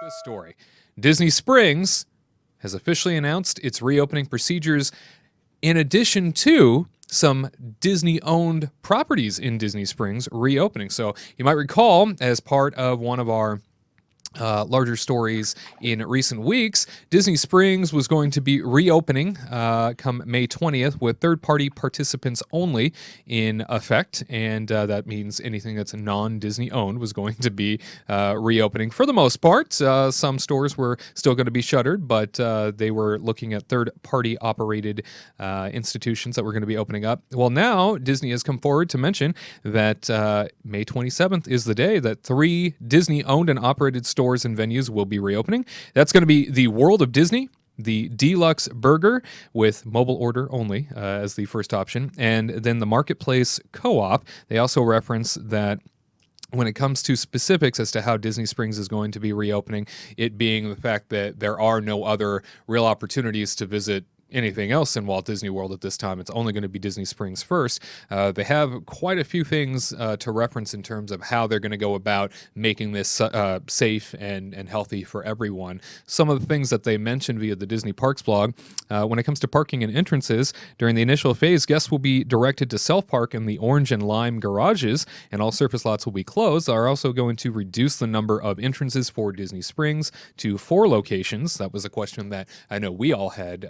this story. Disney Springs has officially announced its reopening procedures in addition to some Disney-owned properties in Disney Springs reopening. So you might recall, as part of one of our larger stories in recent weeks, Disney Springs was going to be reopening come May 20th with third-party participants only in effect, and that means anything that's non-Disney owned was going to be reopening for the most part. Some stores were still going to be shuttered, but they were looking at third-party operated institutions that were going to be opening up. Well, now Disney has come forward to mention that May 27th is the day that 3 Disney-owned and operated stores and venues will be reopening. That's going to be the World of Disney, the Deluxe Burger with mobile order only as the first option, and then the Marketplace Co-op. They also reference that when it comes to specifics as to how Disney Springs is going to be reopening, it being the fact that there are no other real opportunities to visit anything else in Walt Disney World at this time. It's only going to be Disney Springs first. They have quite a few things to reference in terms of how they're going to go about making this safe and healthy for everyone. Some of the things that they mentioned via the Disney Parks blog, when it comes to parking and entrances, during the initial phase, guests will be directed to self-park in the orange and lime garages, and all surface lots will be closed. They're also going to reduce the number of entrances for Disney Springs to 4 locations. That was a question that I know we all had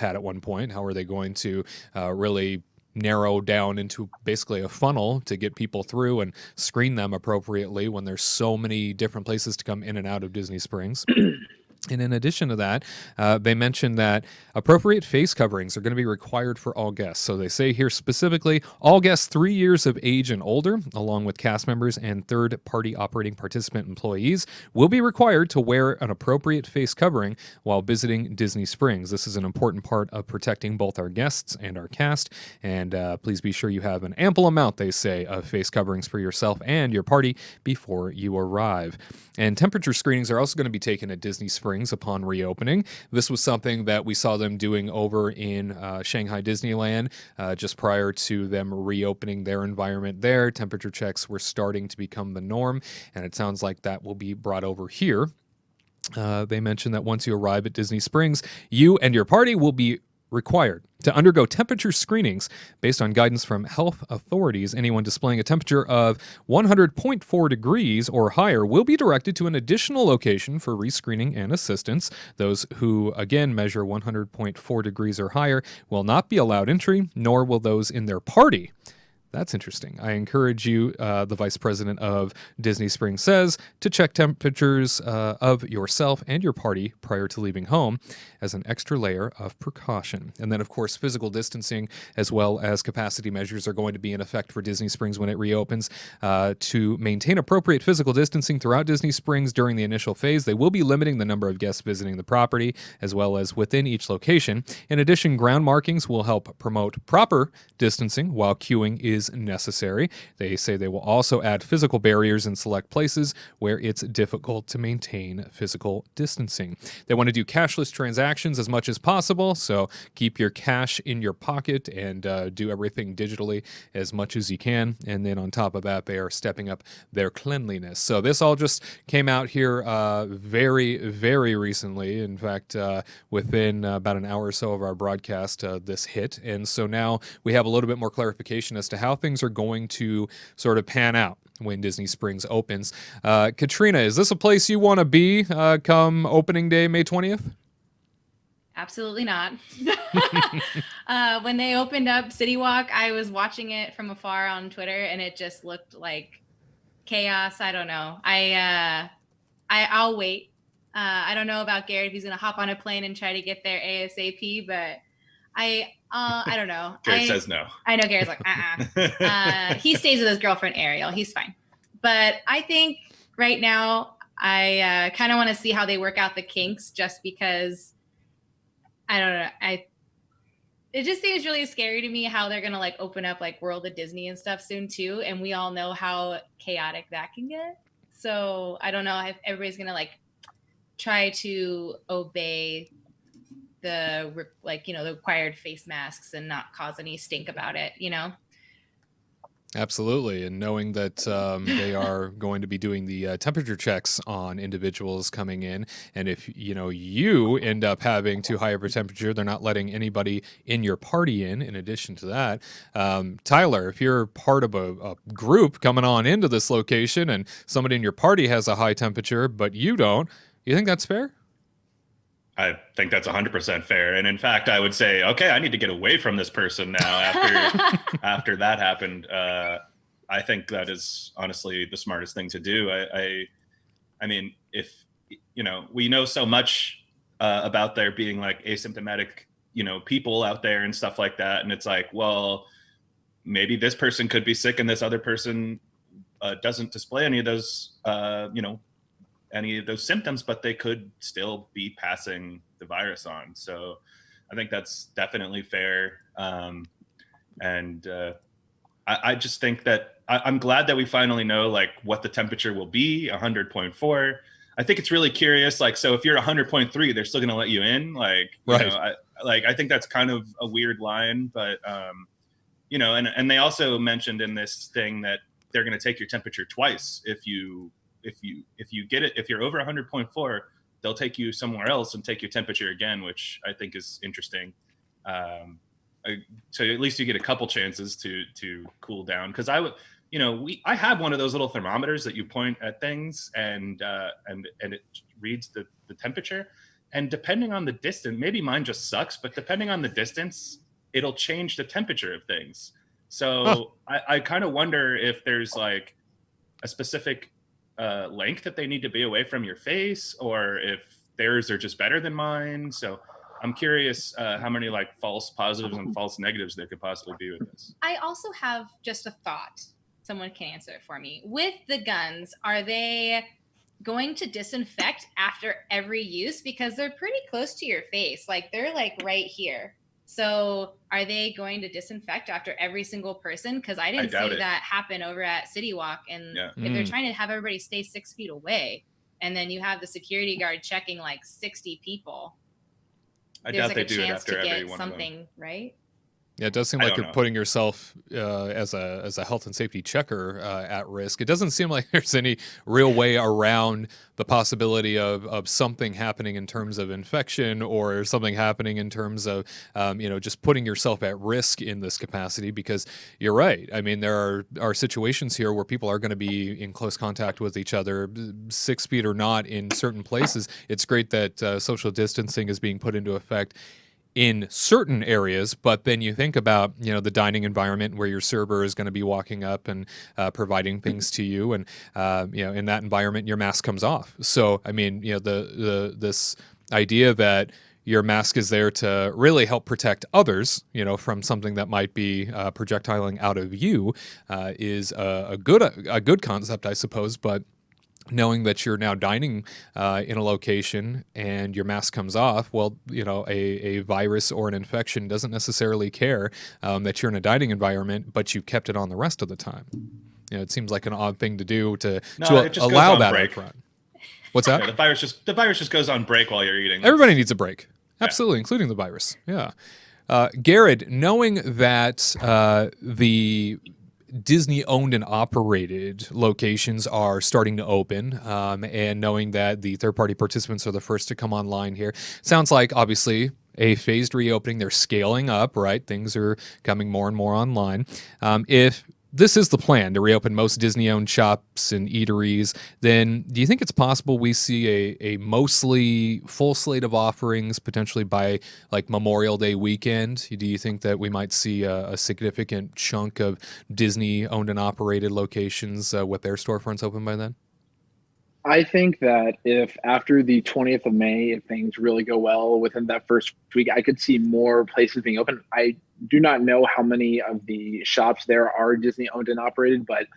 at one point. How are they going to really narrow down into basically a funnel to get people through and screen them appropriately when there's so many different places to come in and out of Disney Springs? And in addition to that, they mentioned that appropriate face coverings are going to be required for all guests. So they say here specifically, all guests 3 years of age and older, along with cast members and third-party operating participant employees, will be required to wear an appropriate face covering while visiting Disney Springs. This is an important part of protecting both our guests and our cast. And please be sure you have an ample amount, they say, of face coverings for yourself and your party before you arrive. And temperature screenings are also going to be taken at Disney Springs upon reopening. This was something that we saw them doing over in Shanghai Disneyland just prior to them reopening their environment there. Temperature checks were starting to become the norm, and it sounds like that will be brought over here. They mentioned that once you arrive at Disney Springs, you and your party will be required to undergo temperature screenings based on guidance from health authorities. Anyone displaying a temperature of 100.4 degrees or higher will be directed to an additional location for rescreening and assistance. Those who, again, measure 100.4 degrees or higher will not be allowed entry, nor will those in their party. That's interesting. I encourage you, the vice president of Disney Springs says, to check temperatures of yourself and your party prior to leaving home as an extra layer of precaution. And then, of course, physical distancing as well as capacity measures are going to be in effect for Disney Springs when it reopens. To maintain appropriate physical distancing throughout Disney Springs during the initial phase, they will be limiting the number of guests visiting the property as well as within each location. In addition, ground markings will help promote proper distancing while queuing is necessary. They say they will also add physical barriers in select places where it's difficult to maintain physical distancing. They want to do cashless transactions as much as possible, so keep your cash in your pocket and do everything digitally as much as you can. And then on top of that, they are stepping up their cleanliness. So this all just came out here very, very recently. In fact, within about an hour or so of our broadcast, this hit. And so now we have a little bit more clarification as to how things are going to sort of pan out when Disney Springs opens. Katrina, is this a place you want to be come opening day, May 20th? Absolutely not. When they opened up City Walk, I was watching it from afar on Twitter, and it just looked like chaos. I don't know. I'll wait. I don't know about Garrett if he's gonna hop on a plane and try to get there ASAP, but I don't know. Garrett says no. I know Garrett's like, he stays with his girlfriend Ariel. He's fine. But I think right now I kind of want to see how they work out the kinks, just because I don't know. It just seems really scary to me how they're gonna like open up like World of Disney and stuff soon too, and we all know how chaotic that can get. So I don't know if everybody's gonna like try to obey the the required face masks and not cause any stink about it, Absolutely, and knowing that they are going to be doing the temperature checks on individuals coming in, and if you end up having too high of a temperature, they're not letting anybody in your party in. In addition to that, Tyler, if you're part of a group coming on into this location, and somebody in your party has a high temperature, but you don't, you think that's fair? I think that's 100% fair. And in fact, I would say, okay, I need to get away from this person now after that happened. I think that is honestly the smartest thing to do. I mean, if we know so much about there being like asymptomatic, people out there and stuff like that, and it's like, well, maybe this person could be sick and this other person doesn't display any of those, any of those symptoms, but they could still be passing the virus on. So I think that's definitely fair. And I just think that I'm glad that we finally know like what the temperature will be, 100.4. I think it's really curious. Like, so if you're 100.3, they're still going to let you in. Like, right. I think that's kind of a weird line, but and they also mentioned in this thing that they're going to take your temperature twice if you get it. If you're over 100.4, they'll take you somewhere else and take your temperature again, which I think is interesting. So at least you get a couple chances to cool down. Because I have one of those little thermometers that you point at things and it reads the temperature. And depending on the distance, maybe mine just sucks, but depending on the distance, it'll change the temperature of things. So I kind of wonder if there's like a specific length that they need to be away from your face, or if theirs are just better than mine. So I'm curious how many like false positives and false negatives there could possibly be with this. I also have just a thought. Someone can answer it for me. With the guns, are they going to disinfect after every use? Because they're pretty close to your face. Like they're like right here. So are they going to disinfect after every single person? Because I didn't see that happen over at City Walk. And if they're trying to have everybody stay 6 feet away, and then you have the security guard checking like 60 people, I doubt they do it after every one something, of them. right? Yeah, it does seem like you're putting yourself as a health and safety checker at risk. It doesn't seem like there's any real way around the possibility of something happening in terms of infection, or something happening in terms of just putting yourself at risk in this capacity. Because you're right. I mean, there are situations here where people are going to be in close contact with each other, 6 feet or not, in certain places. It's great that social distancing is being put into effect in certain areas, but then you think about the dining environment where your server is going to be walking up and providing things to you, and in that environment your mask comes off. So I mean, this idea that your mask is there to really help protect others, from something that might be projectiling out of you, is a good concept, I suppose. But knowing that you're now dining in a location and your mask comes off, well, a virus or an infection doesn't necessarily care that you're in a dining environment, but you kept it on the rest of the time. It seems like an odd thing to do to allow that up front. What's that? Yeah, the virus just goes on break while you're eating. Everybody needs a break. Absolutely, including the virus. Yeah. Garrett, knowing that the Disney owned and operated locations are starting to open, and knowing that the third-party participants are the first to come online here, sounds like obviously a phased reopening. They're scaling up, right? Things are coming more and more online. If this is the plan, to reopen most Disney-owned shops and eateries, then do you think it's possible we see a mostly full slate of offerings potentially by like Memorial Day weekend? Do you think that we might see a significant chunk of Disney-owned and operated locations with their storefronts open by then? I think that if after the 20th of May, if things really go well within that first week, I could see more places being open. I do not know how many of the shops there are Disney owned and operated, but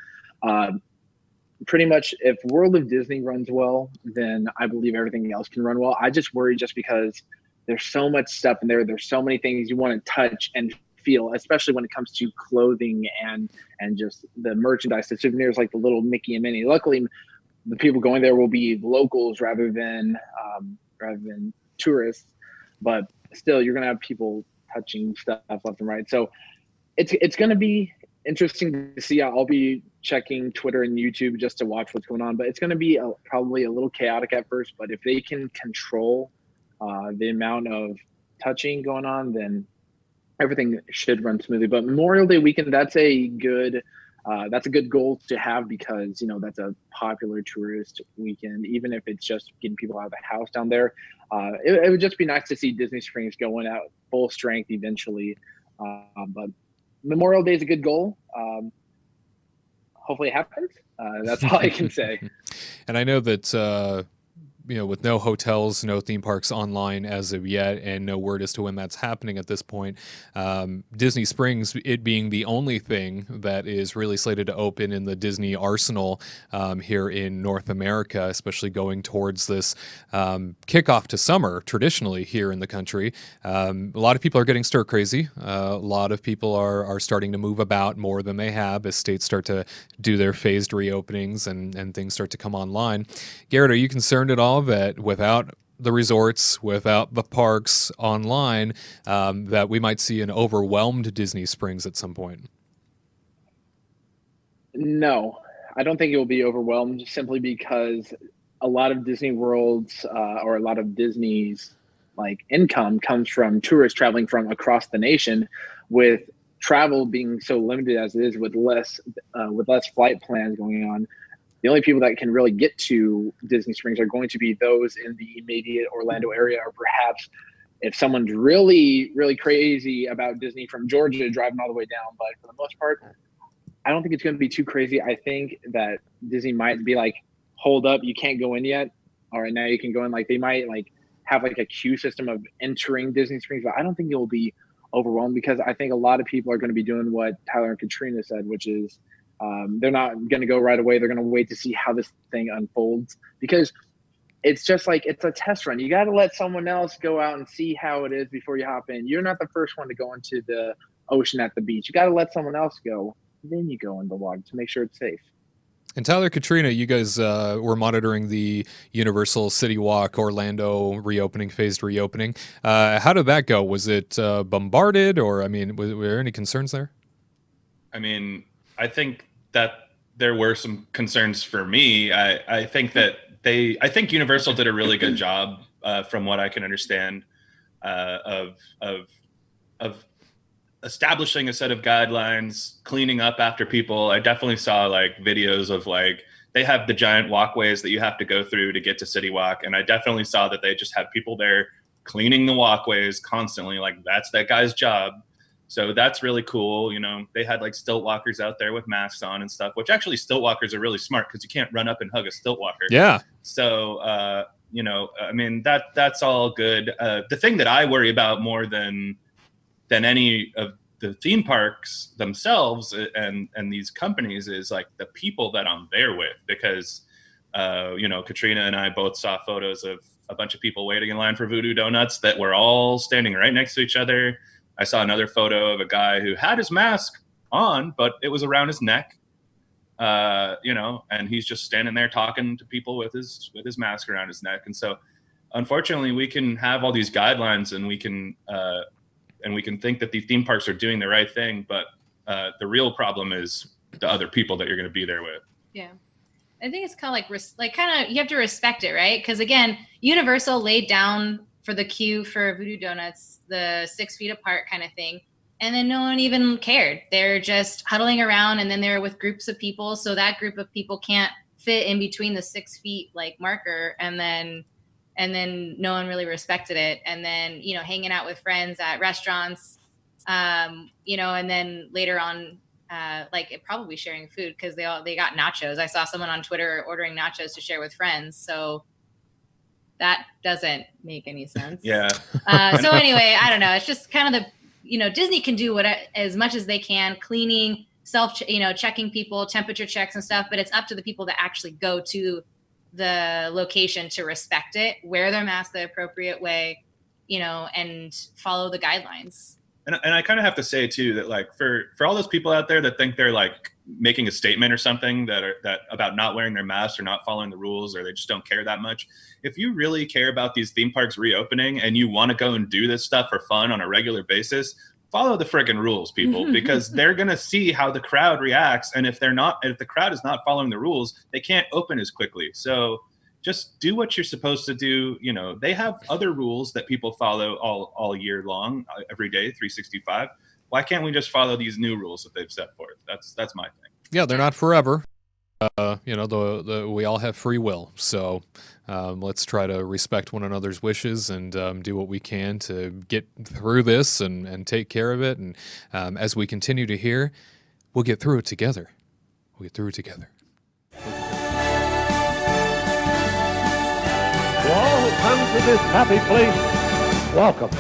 pretty much if World of Disney runs well, then I believe everything else can run well. I just worry just because there's so much stuff in there. There's so many things you want to touch and feel, especially when it comes to clothing and just the merchandise, the souvenirs like the little Mickey and Minnie. Luckily, the people going there will be locals rather than tourists, but still you're going to have people touching stuff left and right. So it's going to be interesting to see. I'll be checking Twitter and YouTube just to watch what's going on, but it's going to be probably a little chaotic at first. But if they can control the amount of touching going on, then everything should run smoothly. But Memorial Day weekend, that's a good goal to have, because that's a popular tourist weekend. Even if it's just getting people out of the house down there, it would just be nice to see Disney Springs going out full strength eventually. But Memorial Day is a good goal. Hopefully it happens. That's all I can say. And I know that with no hotels, no theme parks online as of yet, and no word as to when that's happening at this point, Disney Springs, it being the only thing that is really slated to open in the Disney arsenal here in North America, especially going towards this kickoff to summer traditionally here in the country. A lot of people are getting stir crazy. A lot of people are starting to move about more than they have as states start to do their phased reopenings and things start to come online. Garrett, are you concerned at all that without the resorts, without the parks online, that we might see an overwhelmed Disney Springs at some point? No, I don't think it will be overwhelmed, simply because a lot of Disney World's or a lot of Disney's income comes from tourists traveling from across the nation. With travel being so limited as it is, with less flight plans going on, the only people that can really get to Disney Springs are going to be those in the immediate Orlando area, or perhaps if someone's really, really crazy about Disney from Georgia driving all the way down. But for the most part, I don't think it's going to be too crazy. I think that Disney might be like, hold up, you can't go in yet. All right, now you can go in. They might have a queue system of entering Disney Springs, but I don't think it will be overwhelmed, because I think a lot of people are going to be doing what Tyler and Katrina said, which is they're not going to go right away. They're going to wait to see how this thing unfolds, because it's just it's a test run. You got to let someone else go out and see how it is before you hop in. You're not the first one to go into the ocean at the beach. You got to let someone else go. Then you go in the water to make sure it's safe. And Tyler, Katrina, you guys were monitoring the Universal City Walk Orlando phased reopening. How did that go? Was it bombarded, or were there any concerns there? I think that there were some concerns for me. I think that I think Universal did a really good job, from what I can understand, of establishing a set of guidelines, cleaning up after people. I definitely saw videos of they have the giant walkways that you have to go through to get to City Walk, and I definitely saw that they just had people there cleaning the walkways constantly. That's that guy's job. So that's really cool. They had stilt walkers out there with masks on and stuff, which actually stilt walkers are really smart, because you can't run up and hug a stilt walker. Yeah. So, that's all good. The thing that I worry about more than any of the theme parks themselves and these companies is the people that I'm there with, because, Katrina and I both saw photos of a bunch of people waiting in line for Voodoo Donuts that were all standing right next to each other. I saw another photo of a guy who had his mask on, but it was around his neck, and he's just standing there talking to people with his mask around his neck. And so, unfortunately, we can have all these guidelines, and we can think that the theme parks are doing the right thing, but the real problem is the other people that you're going to be there with. Yeah. I think it's kind of you have to respect it, right? Because again, Universal laid down for the queue for Voodoo Donuts, the 6 feet apart kind of thing. And then no one even cared. They're just huddling around, and then they're with groups of people. So that group of people can't fit in between the 6 feet marker. And then no one really respected it. And then, hanging out with friends at restaurants, and then later on, probably sharing food, because they got nachos. I saw someone on Twitter ordering nachos to share with friends. So that doesn't make any sense. Yeah. So anyway, I don't know. It's just kind of Disney can do as much as they can, cleaning, checking people, temperature checks and stuff, but it's up to the people that actually go to the location to respect it, wear their mask the appropriate way, and follow the guidelines. And I kind of have to say too that for all those people out there that think they're making a statement or something that about not wearing their masks or not following the rules, or they just don't care that much. If you really care about these theme parks reopening and you want to go and do this stuff for fun on a regular basis, follow the friggin' rules, people, because they're gonna see how the crowd reacts, and if the crowd is not following the rules, they can't open as quickly. So just do what you're supposed to do. You know, they have other rules that people follow all year long, every day, 365. Why can't we just follow these new rules that they've set forth? That's my thing. Yeah, they're not forever. You know, we all have free will, so let's try to respect one another's wishes and do what we can to get through this and take care of it. And as we continue to hear, we'll get through it together. We'll get through it together. To all who come to this happy place, welcome.